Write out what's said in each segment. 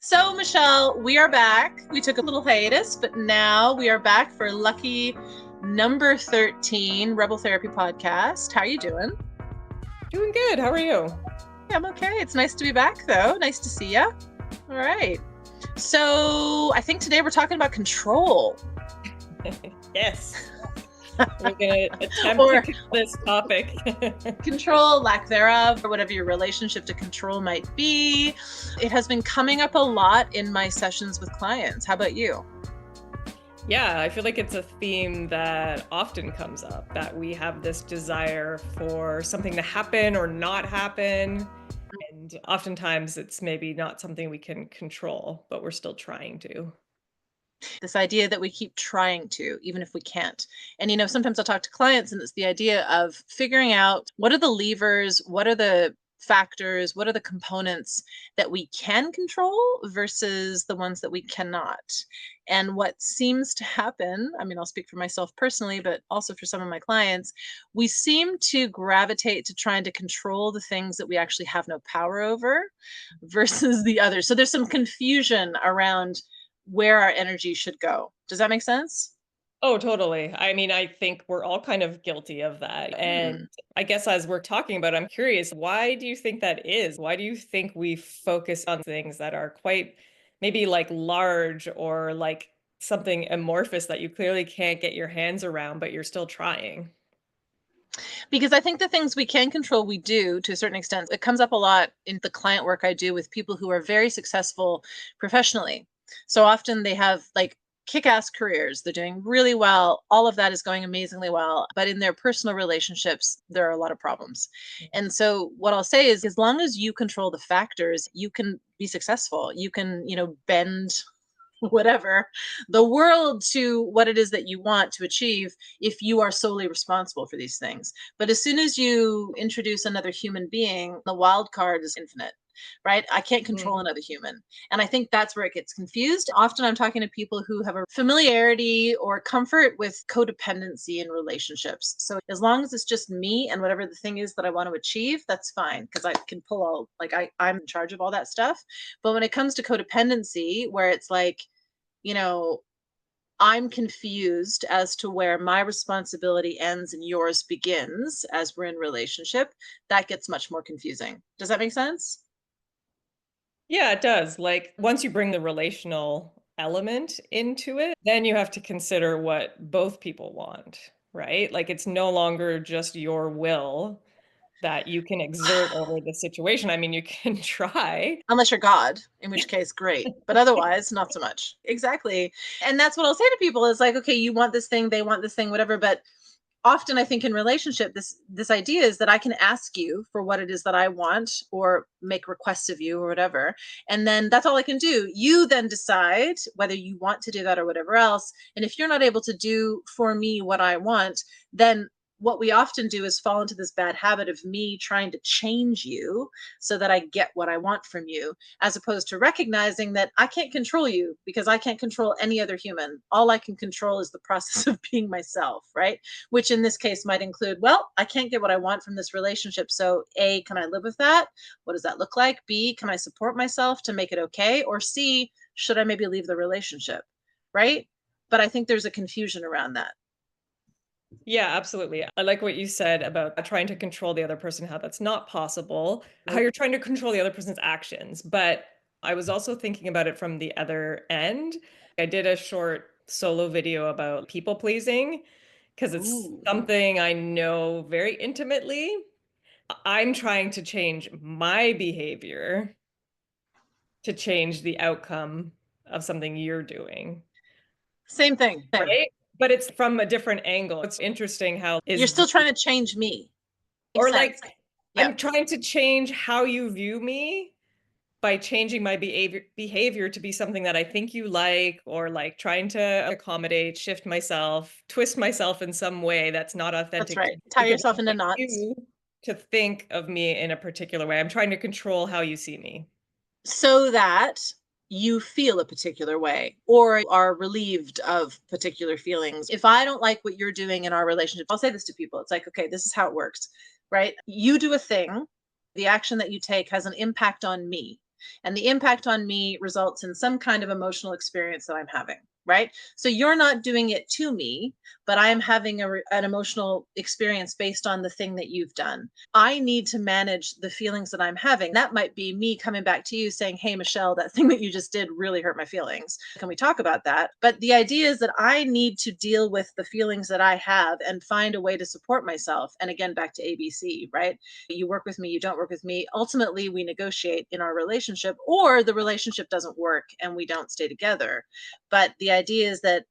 So, Michelle, we are back. We took a little hiatus, but now we are back for lucky number 13 Rebel Therapy Podcast. How are you doing? Doing good. How are you? Yeah, I'm okay. It's nice to be back, though. Nice to see you. All right. So, I think today we're talking about control. Yes. We're going to attempt Or to kill this topic. control, lack thereof, or whatever your relationship to control might be. It has been coming up a lot in my sessions with clients. How about you? Yeah, I feel like it's a theme that often comes up, that we have this desire for something to happen or not happen. And oftentimes it's maybe not something we can control, but we're still trying to. This idea that we keep trying to, even if we can't. And, sometimes I'll talk to clients and it's the idea of figuring out what are the levers, what are the factors, what are the components that we can control versus the ones that we cannot. And what seems to happen, I'll speak for myself personally, but also for some of my clients, we seem to gravitate to trying to control the things that we actually have no power over versus the others. So there's some confusion around where our energy should go. Does that make sense? Oh, totally. I mean, I think we're all kind of guilty of that. And I guess as we're talking about, I'm curious, why do you think that is? Why do you think we focus on things that are quite maybe like large or like something amorphous that you clearly can't get your hands around, but you're still trying? Because I think the things we can control, we do to a certain extent. It comes up a lot in the client work I do with people who are very successful professionally. So often they have like kick-ass careers. They're doing really well. All of that is going amazingly well. But in their personal relationships, there are a lot of problems. And so what I'll say is as long as you control the factors, you can be successful. You can, bend whatever the world to what it is that you want to achieve if you are solely responsible for these things. But as soon as you introduce another human being, the wild card is infinite. Right? I can't control Mm. another human. And I think that's where it gets confused. Often I'm talking to people who have a familiarity or comfort with codependency in relationships. So as long as it's just me and whatever the thing is that I want to achieve, that's fine because I can pull all, like, I'm in charge of all that stuff. But when it comes to codependency, where it's like, you know, I'm confused as to where my responsibility ends and yours begins as we're in relationship, that gets much more confusing. Does that make sense? Yeah, it does. Like once you bring the relational element into it, then you have to consider what both people want, right? Like it's no longer just your will that you can exert over the situation. I mean, you can try. Unless you're God, in which case, great. But otherwise, not so much. Exactly. And that's what I'll say to people is like, okay, you want this thing, they want this thing, whatever. But often I think in relationship, this idea is that I can ask you for what it is that I want or make requests of you or whatever. And then that's all I can do. You then decide whether you want to do that or whatever else. And if you're not able to do for me what I want, then what we often do is fall into this bad habit of me trying to change you so that I get what I want from you, as opposed to recognizing that I can't control you because I can't control any other human. All I can control is the process of being myself, right? Which in this case might include, well, I can't get what I want from this relationship. So, A, can I live with that? What does that look like? B, can I support myself to make it okay? Or C, should I maybe leave the relationship? Right? But I think there's a confusion around that. Yeah, absolutely. I like what you said about trying to control the other person, how that's not possible, how Nope. you're trying to control the other person's actions. But I was also thinking about it from the other end. I did a short solo video about people pleasing because it's Ooh. something I know very intimately. I'm trying to change my behavior to change the outcome of something you're doing, Same thing. Same. right? But it's from a different angle. It's interesting how You're is still trying to change me. Makes or sense. like Yep. I'm trying to change how you view me by changing my behavior to be something that I think you like, or like trying to accommodate, shift myself, twist myself in some way that's not That's authentic to right. me Tie because yourself I into want knots. you to think of me in a particular way. I'm trying to control how you see me. So that you feel a particular way or are relieved of particular feelings. If I don't like what you're doing in our relationship, I'll say this to people. It's like, okay, this is how it works, right? You do a thing, the action that you take has an impact on me. And the impact on me results in some kind of emotional experience that I'm having, right? So you're not doing it to me, but I'm having an emotional experience based on the thing that you've done. I need to manage the feelings that I'm having. That might be me coming back to you saying, "Hey, Michelle, that thing that you just did really hurt my feelings. Can we talk about that?" But the idea is that I need to deal with the feelings that I have and find a way to support myself. And again, back to ABC, right? You work with me, you don't work with me. Ultimately, we negotiate in our relationship, or the relationship doesn't work and we don't stay together. But the idea is that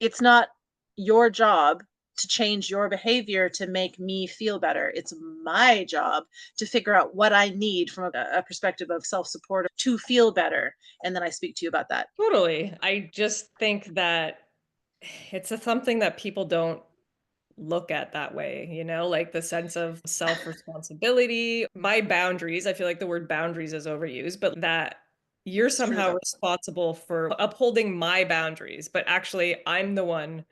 it's not your job to change your behavior to make me feel better. It's my job to figure out what I need from a perspective of self support to feel better. And then I speak to you about that. Totally. I just think that something that people don't look at that way, like the sense of self-responsibility, my boundaries. I feel like the word boundaries is overused, but that you're It's true, somehow though. responsible for upholding my boundaries, but actually I'm the one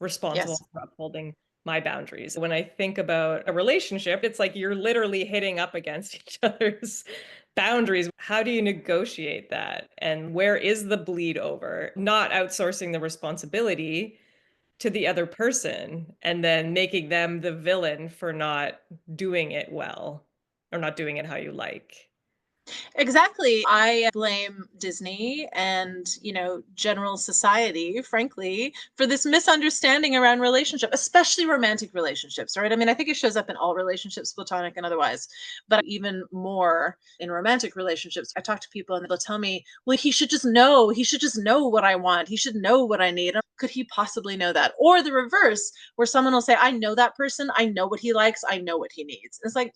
Yes. responsible for upholding my boundaries. When I think about a relationship, it's like you're literally hitting up against each other's boundaries. How do you negotiate that? And where is the bleed over? Not outsourcing the responsibility to the other person and then making them the villain for not doing it well or not doing it how you like. Exactly. I blame Disney and, general society, frankly, for this misunderstanding around relationship, especially romantic relationships, right? I mean, I think it shows up in all relationships, platonic and otherwise, but even more in romantic relationships. I talk to people and they'll tell me, well, he should just know. He should just know what I want. He should know what I need. Could he possibly know that? Or the reverse, where someone will say, I know that person. I know what he likes. I know what he needs. It's like,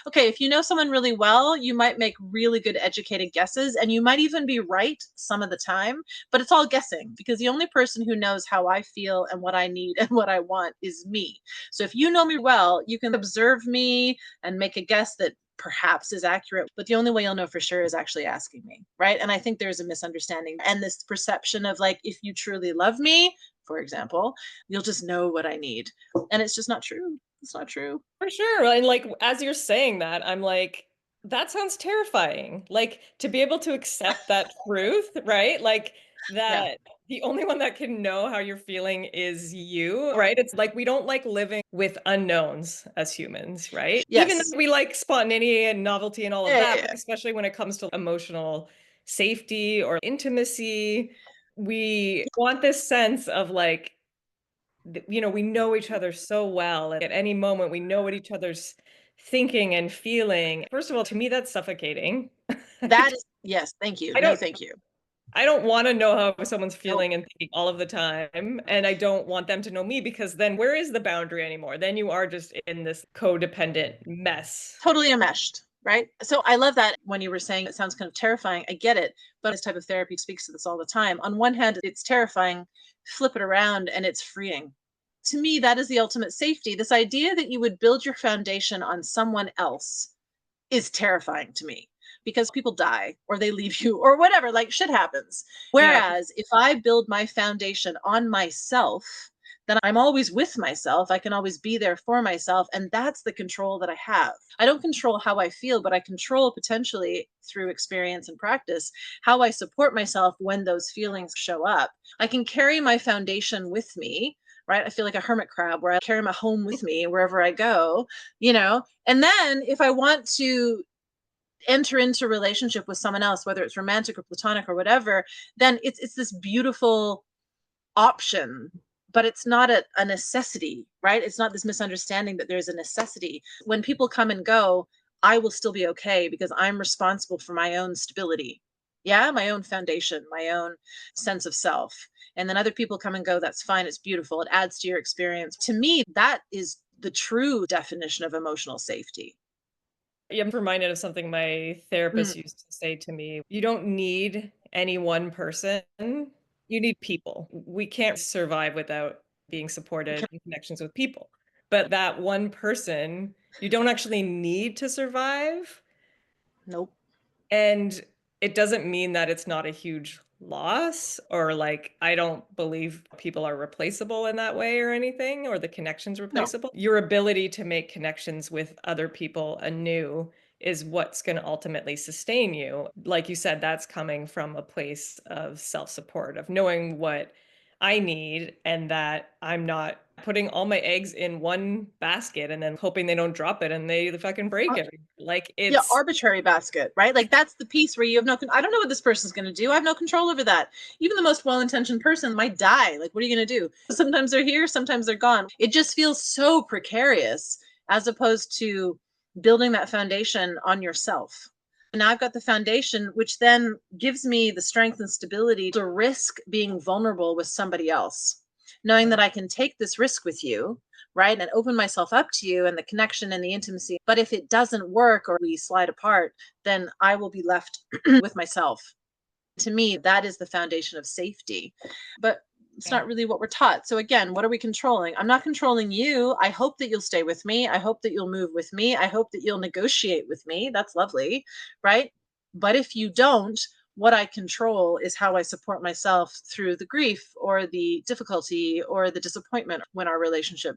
okay, if you know someone really well, you might make really good educated guesses and you might even be right some of the time, but it's all guessing because the only person who knows how I feel and what I need and what I want is me. So if you know me well, you can observe me and make a guess that perhaps is accurate, but the only way you'll know for sure is actually asking me, right? And I think there's a misunderstanding and this perception of like, if you truly love me, for example, you'll just know what I need. And it's just not true. It's not true. For sure. And like as you're saying that, I'm like, that sounds terrifying. Like to be able to accept that truth, right? Like Yeah. that the only one that can know how you're feeling is you, right? It's like we don't like living with unknowns as humans, right? Even Yes. though we like spontaneity and novelty and all of Yeah, yeah, that, but yeah. especially when it comes to emotional safety or intimacy, we want this sense of like we know each other so well. And at any moment, we know what each other's thinking and feeling. First of all, to me, that's suffocating. That is yes, thank you. I No, don't, thank you. I don't want to know how someone's Nope. feeling and thinking all of the time. And I don't want them to know me because then where is the boundary anymore? Then you are just in this codependent mess. Totally enmeshed, right? So I love that when you were saying it sounds kind of terrifying. I get it, but this type of therapy speaks to this all the time. On one hand, it's terrifying, flip it around and it's freeing. To me, that is the ultimate safety. This idea that you would build your foundation on someone else is terrifying to me because people die or they leave you or whatever, like shit happens. Yeah. Whereas if I build my foundation on myself, then I'm always with myself. I can always be there for myself. And that's the control that I have. I don't control how I feel, but I control potentially through experience and practice how I support myself when those feelings show up. I can carry my foundation with me, right? I feel like a hermit crab where I carry my home with me wherever I go, and then if I want to enter into a relationship with someone else, whether it's romantic or platonic or whatever, then it's this beautiful option, but it's not a necessity, right? It's not this misunderstanding that there's a necessity. When people come and go, I will still be okay because I'm responsible for my own stability. Yeah, my own foundation, my own sense of self. And then other people come and go, that's fine. It's beautiful. It adds to your experience. To me, that is the true definition of emotional safety. Yeah, I'm reminded of something my Mm, therapist used to say to me. You don't need any one person. You need people. We can't survive without being okay. supported in connections with people. But that one person, you don't actually need to survive. Nope. And it doesn't mean that it's not a huge loss or like I don't believe people are replaceable in that way or anything or the connections No. replaceable. Your ability to make connections with other people anew is what's going to ultimately sustain you. Like you said, that's coming from a place of self-support, of knowing what I need and that I'm not putting all my eggs in one basket and then hoping they don't drop it and they fucking break Uh, it. Like yeah, it's arbitrary basket, right? Like that's the piece where you have I don't know what this person's going to do. I have no control over that. Even the most well-intentioned person might die. Like, what are you going to do? Sometimes they're here, sometimes they're gone. It just feels so precarious as opposed to building that foundation on yourself. Now I've got the foundation, which then gives me the strength and stability to risk being vulnerable with somebody else, knowing that I can take this risk with you, right? And open myself up to you and the connection and the intimacy. But if it doesn't work or we slide apart, then I will be left with myself. To me, that is the foundation of safety. But it's yeah. not really what we're taught. So again, what are we controlling? I'm not controlling you. I hope that you'll stay with me. I hope that you'll move with me. I hope that you'll negotiate with me. That's lovely, right? But if you don't, what I control is how I support myself through the grief or the difficulty or the disappointment when our relationship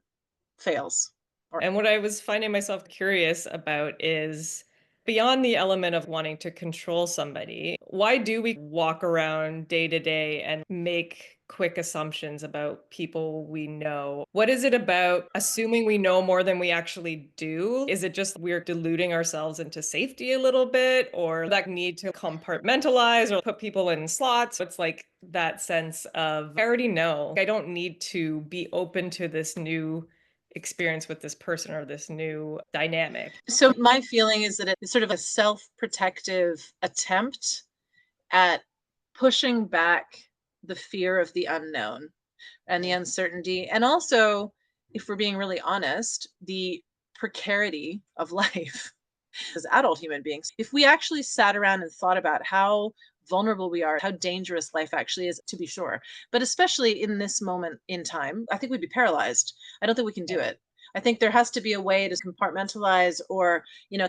fails. Or And what I was finding myself curious about is beyond the element of wanting to control somebody, why do we walk around day to day and make quick assumptions about people we know? What is it about assuming we know more than we actually do? Is it just we're deluding ourselves into safety a little bit, or that need to compartmentalize or put people in slots? It's like that sense of, I already know. I don't need to be open to this new experience with this person or this new dynamic. so my feeling is that it's sort of a self-protective attempt at pushing back the fear of the unknown and the uncertainty. And also, if we're being really honest, the precarity of life as adult human beings. If we actually sat around and thought about how vulnerable we are, how dangerous life actually is, to be sure, but especially in this moment in time, I think we'd be paralyzed. I don't think we can do Yeah. it. I think there has to be a way to compartmentalize or,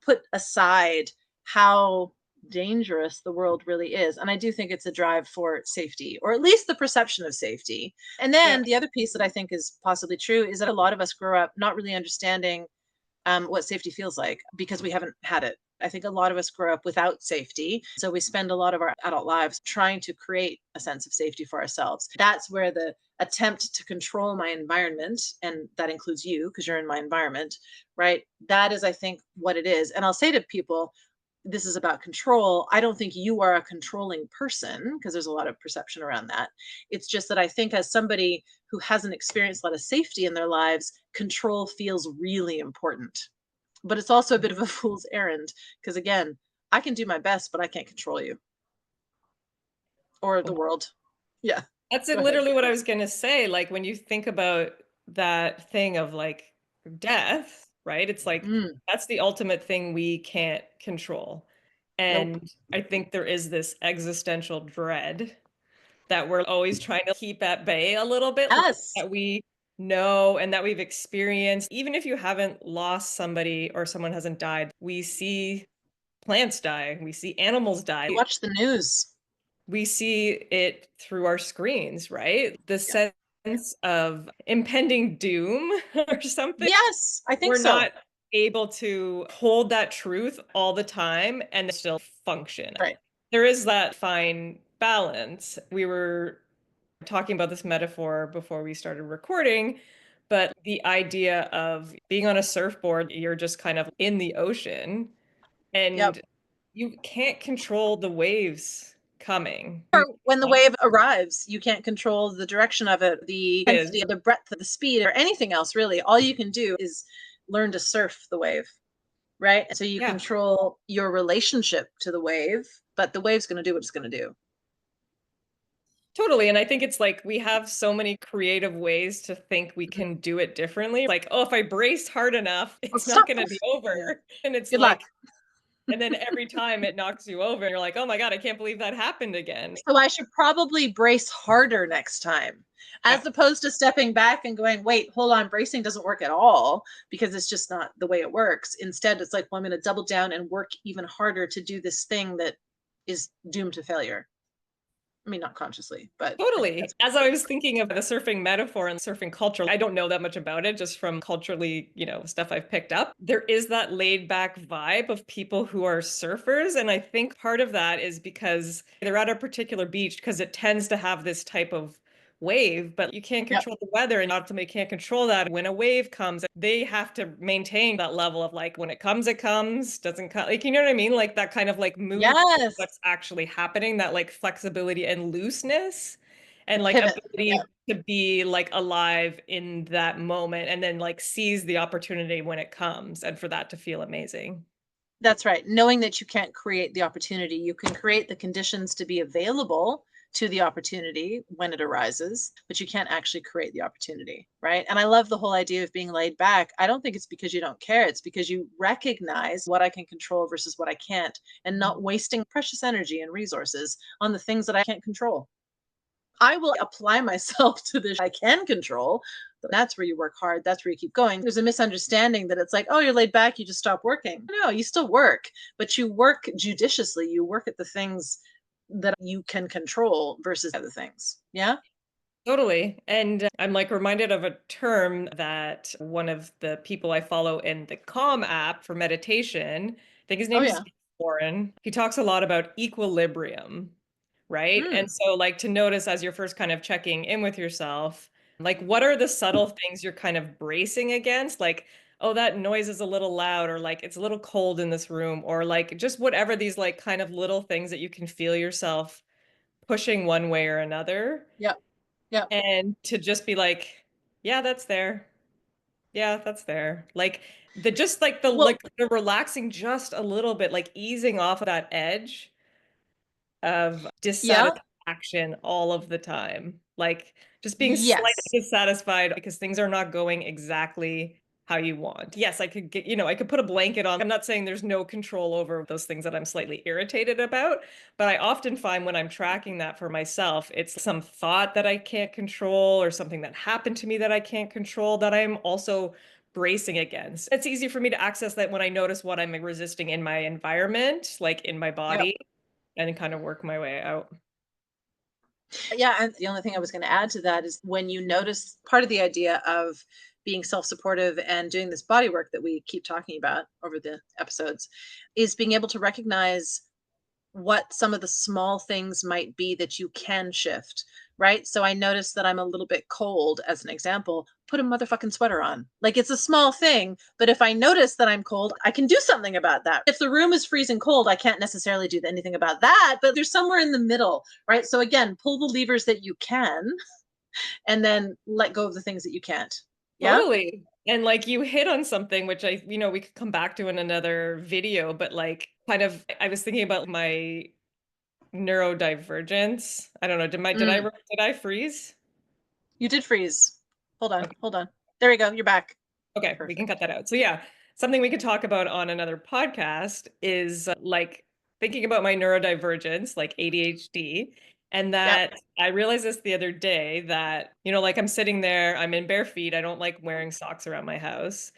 put aside how dangerous the world really is. And I do think it's a drive for safety, or at least the perception of safety. And Yeah. then the other piece that I think is possibly true is that a lot of us grow up not really understanding what safety feels like because we haven't had it. I think a lot of us grow up without safety. So we spend a lot of our adult lives trying to create a sense of safety for ourselves. That's where the attempt to control my environment, and that includes you because you're in my environment, right? That is, I think, what it is. And I'll say to people, this is about control. I don't think you are a controlling person because there's a lot of perception around that. It's just that I think, as somebody who hasn't experienced a lot of safety in their lives, control feels really important. But it's also a bit of a fool's errand because, again, I can do my best, but I can't control you or the world. Yeah. That's Go it, ahead. literally what I was going to say. Like when you think about that thing of like death, right? It's like Mm, that's the ultimate thing we can't control. nope. And I think there is this existential dread that we're always trying to keep at bay a little bit, like Yes. that we know and that we've experienced. Even if you haven't lost somebody or someone hasn't died, we see plants die, we see animals die, You watch the news. we see it through our screens, right? The Yeah. sense of impending doom or something. Yes, I think We're so. not able to hold that truth all the time and still function. Right. There is that fine balance. We were talking about this metaphor before we started recording, but the idea of being on a surfboard, you're just kind of in the ocean Yep. and you can't control the waves coming. Or when the wave arrives, you can't control the direction of it, the Is intensity, the breadth, the speed, or anything else really. All you can do is learn to surf the wave, right? So you yeah, control your relationship to the wave, but the wave's going to do what it's going to do. totally. And I think it's like we have so many creative ways to think we Mhm. can do it differently. Like, oh, if I brace hard enough, Well, it's not stop. going to be Yeah. over. And it's Good luck. like, and then every time it knocks you over, and you're like, oh my God, I can't believe that happened again. So I should probably brace harder next time, Yeah. as opposed to stepping back and going, wait, hold on, bracing doesn't work at all because it's just not the way it works. Instead, it's like, well, I'm going to double down and work even harder to do this thing that is doomed to failure. I mean, not consciously, but I think Totally. that's As what I it was looks like. thinking of the surfing metaphor and surfing culture, I don't know that much about it just from culturally, stuff I've picked up. There is that laid back vibe of people who are surfers. And I think part of that is because they're at a particular beach because it tends to have this type of wave, but you can't Yep. control the weather and ultimately can't control that. When a wave comes, they have to maintain that level of like when it comes, doesn't come. Like, you know what I mean? Like that kind of like move Yes. what's actually happening, that like flexibility and looseness and like Pivot. Yep. ability to be like alive in that moment and then like seize the opportunity when it comes and for that to feel amazing. That's right. Knowing that you can't create the opportunity, you can create the conditions to be available to the opportunity when it arises, but you can't actually create the opportunity, right? And I love the whole idea of being laid back. I don't think it's because you don't care, it's because you recognize what I can control versus what I can't, and Mhm. not wasting precious energy and resources on the things that I can't control. I will apply myself to this I can control. That's where you work hard. That's where you keep going. There's a misunderstanding that it's like, oh, you're laid back, you just stop working. No, you still work, but you work judiciously. You work at the things that you can control versus other things. Yeah. Totally. And I'm like reminded of a term that one of the people I follow in the Calm app for meditation, I think his Oh, name is yeah. Warren. He talks a lot about equilibrium, right? And Mm. so, like, to notice as you're first kind of checking in with yourself, like, what are the subtle things you're kind of bracing against? Like, oh, that noise is a little loud, or like it's a little cold in this room, or like just whatever these like kind of little things that you can feel yourself pushing one way or another. Yep. Yep. And to just be like, yeah, that's there. Yeah, that's there. Like the just like Well, the relaxing just a little bit, like easing off of that edge of yeah. dissatisfaction all of the time. Like just being slightly Yes. dissatisfied because things are not going exactly how you want. Yes, I could get, I could put a blanket on. I'm not saying there's no control over those things that I'm slightly irritated about, but I often find when I'm tracking that for myself, it's some thought that I can't control or something that happened to me that I can't control that I'm also bracing against. It's easy for me to access that when I notice what I'm resisting in my environment, like in my Yep. body and kind of work my way out. Yeah, and the only thing I was going to add to that is when you notice part of the idea of being self-supportive and doing this body work that we keep talking about over the episodes is being able to recognize what some of the small things might be that you can shift, right? So I noticed that I'm a little bit cold, as an example, put a motherfucking sweater on. Like it's a small thing, but if I notice that I'm cold, I can do something about that. If the room is freezing cold, I can't necessarily do anything about that, but there's somewhere in the middle, right? So again, pull the levers that you can and then let go of the things that you can't. Yeah? Totally. And like you hit on something which we could come back to in another video, but like kind of I was thinking about my neurodivergence. I don't know, Mm, did I freeze? you did freeze. Hold on, Okay. hold on. There you go. You're back. Okay, we can cut Perfect. that out. So yeah, something we could talk about on another podcast is like thinking about my neurodivergence, like ADHD, and Yep. that I realized this the other day that, like I'm sitting there, I'm in bare feet, I don't like wearing socks around my house.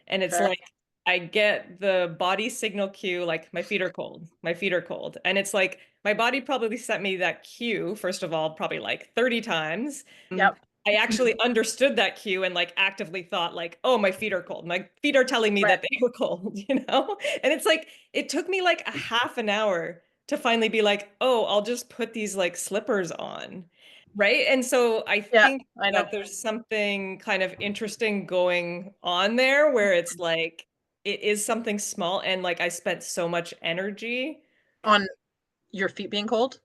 And it's Fair. like I get the body signal cue, like my feet are cold, my feet are cold. And it's like my body probably sent me that cue, first of all, probably like 30 times. Yep. I actually understood that cue and like actively thought like, oh, my feet are cold. My feet are telling me Right. that they were cold, you know? And it's like it took me like a half an hour to finally be like, oh, I'll just put these like slippers on. Right. And so I Yeah, think I know. that there's something kind of interesting going on there where it's like it is something small and like I spent so much energy, On your feet being cold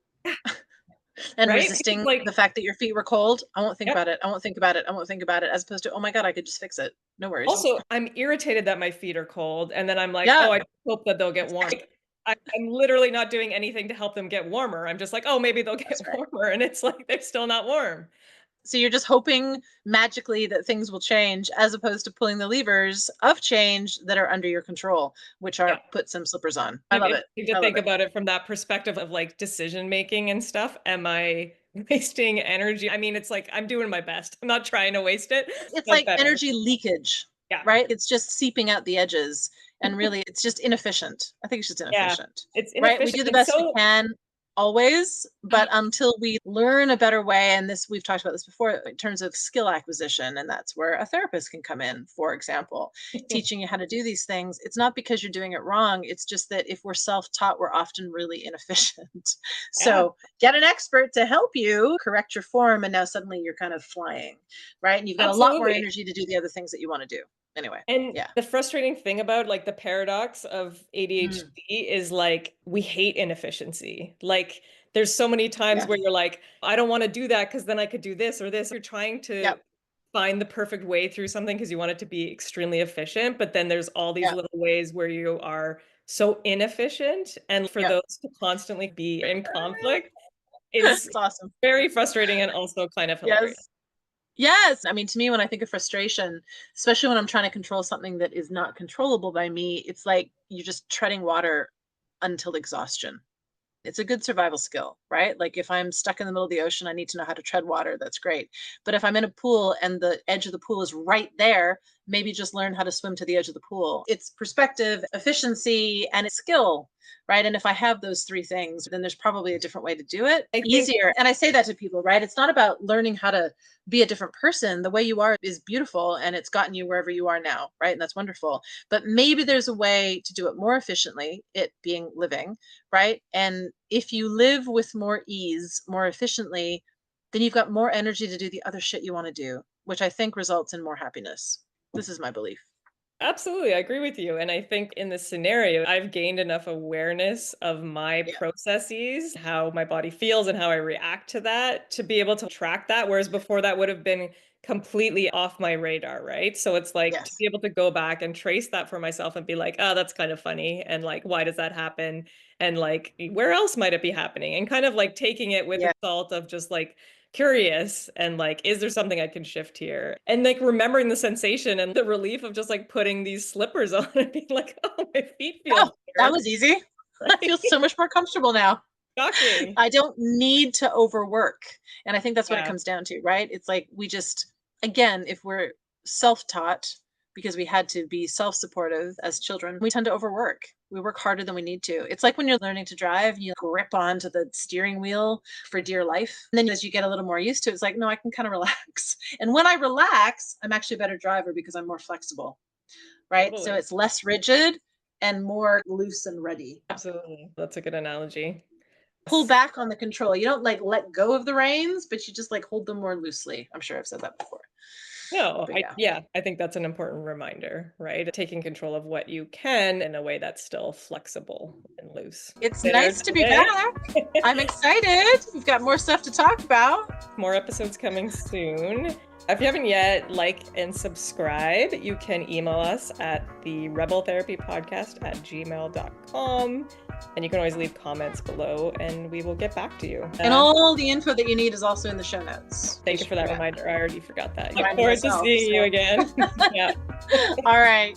and right? Because resisting the like fact that your feet were cold. I won't think yep. about it. I won't think about it. I won't think about it. As opposed to, oh my God, I could just fix it. No worries. Also, I'm irritated that my feet are cold, and then I'm like, Yeah, "Oh, I hope that they'll get warm." Like, I'm literally not doing anything to help them get warmer. I'm just like, "Oh, maybe they'll get that's right. warmer," and it's like they're still not warm. So you're just hoping magically that things will change as opposed to pulling the levers of change that are under your control, which Yeah, are put some slippers on. I kind of love it. interesting to I love think it. about it from that perspective of like decision making and stuff. Am I wasting energy? I mean, it's like I'm doing my best. I'm not trying to waste it, It's but like better. energy leakage, Yeah, right? It's just seeping out the edges. And really, it's just inefficient. I think it's just yeah. inefficient, It's right? We do inefficient the and best we so can. always, but until we learn a better way, and this we've talked about this before in terms of skill acquisition, and that's where a therapist can come in, for example, teaching you how to do these things. It's not because you're doing it wrong, it's just that if we're self-taught, we're often really inefficient. Yeah, So get an expert to help you correct your form, and now suddenly you're kind of flying, right? And you've got a lot more absolutely. energy to do the other things that you want to do. Anyway, And yeah. the frustrating thing about like the paradox of Mm, ADHD is like we hate inefficiency. Like there's so many times yeah. where you're like, I don't want to do that because then I could do this or this. You're trying to Yep. find the perfect way through something because you want it to be extremely efficient. But then there's all these Yep. little ways where you are so inefficient. And for Yep. those to constantly be in conflict is It's awesome. very frustrating and also kind of hilarious. Yes. Yes. I mean, to me, when I think of frustration, especially when I'm trying to control something that is not controllable by me, it's like you're just treading water until exhaustion. It's a good survival skill, right? Like if I'm stuck in the middle of the ocean, I need to know how to tread water. That's great. But if I'm in a pool and the edge of the pool is right there, maybe just learn how to swim to the edge of the pool. It's perspective, efficiency, and it's skill, right? And if I have those three things, then there's probably a different way to do it. I think Easier. And I say that to people, right? It's not about learning how to be a different person. The way you are is beautiful and it's gotten you wherever you are now, right? And that's wonderful. But maybe there's a way to do it more efficiently, it being living, right? And if you live with more ease, more efficiently, then you've got more energy to do the other shit you want to do, which I think results in more happiness. This is my belief. absolutely, I agree with you. And I think in this scenario, I've gained enough awareness of my Yeah. processes, how my body feels and how I react to that to be able to track that. Whereas before that would have been completely off my radar, right? So it's like to Yes. be able to go back and trace that for myself and be like, oh, that's kind of funny. And like, why does that happen? And like, where else might it be happening? And kind of like taking it with a Yeah. salt of just like, curious and like, is there something I can shift here? And like remembering the sensation and the relief of just like putting these slippers on and being like, oh, my feet feel Oh, that better. was easy. I Like, feel so much more comfortable now. shocking. I don't need to overwork. And I think that's what it Yeah. comes down to, right? It's like we just, again, if we're self taught because we had to be self supportive as children, we tend to overwork. We work harder than we need to. It's like when you're learning to drive, you grip onto the steering wheel for dear life. And then as you get a little more used to it, it's like, no, I can kind of relax. And when I relax, I'm actually a better driver because I'm more flexible, right? So Totally. it's less rigid and more loose and ready. Absolutely. That's a good analogy. Pull Yes. back on the control. You don't like let go of the reins, but you just like hold them more loosely. I'm sure I've said that before. No, But yeah. yeah, I think that's an important reminder, right? Taking control of what you can in a way that's still flexible and loose. It's There nice to be today. back. I'm excited. We've got more stuff to talk about. More episodes coming soon. If you haven't yet, like and subscribe. You can email us at the rebeltherapypodcast@gmail.com. And you can always leave comments below and we will get back to you. And all the info that you need is also in the show notes. Thank you for that reminder. I already forgot that. Look Reminded forward to myself, seeing you so. again. Yeah. All right.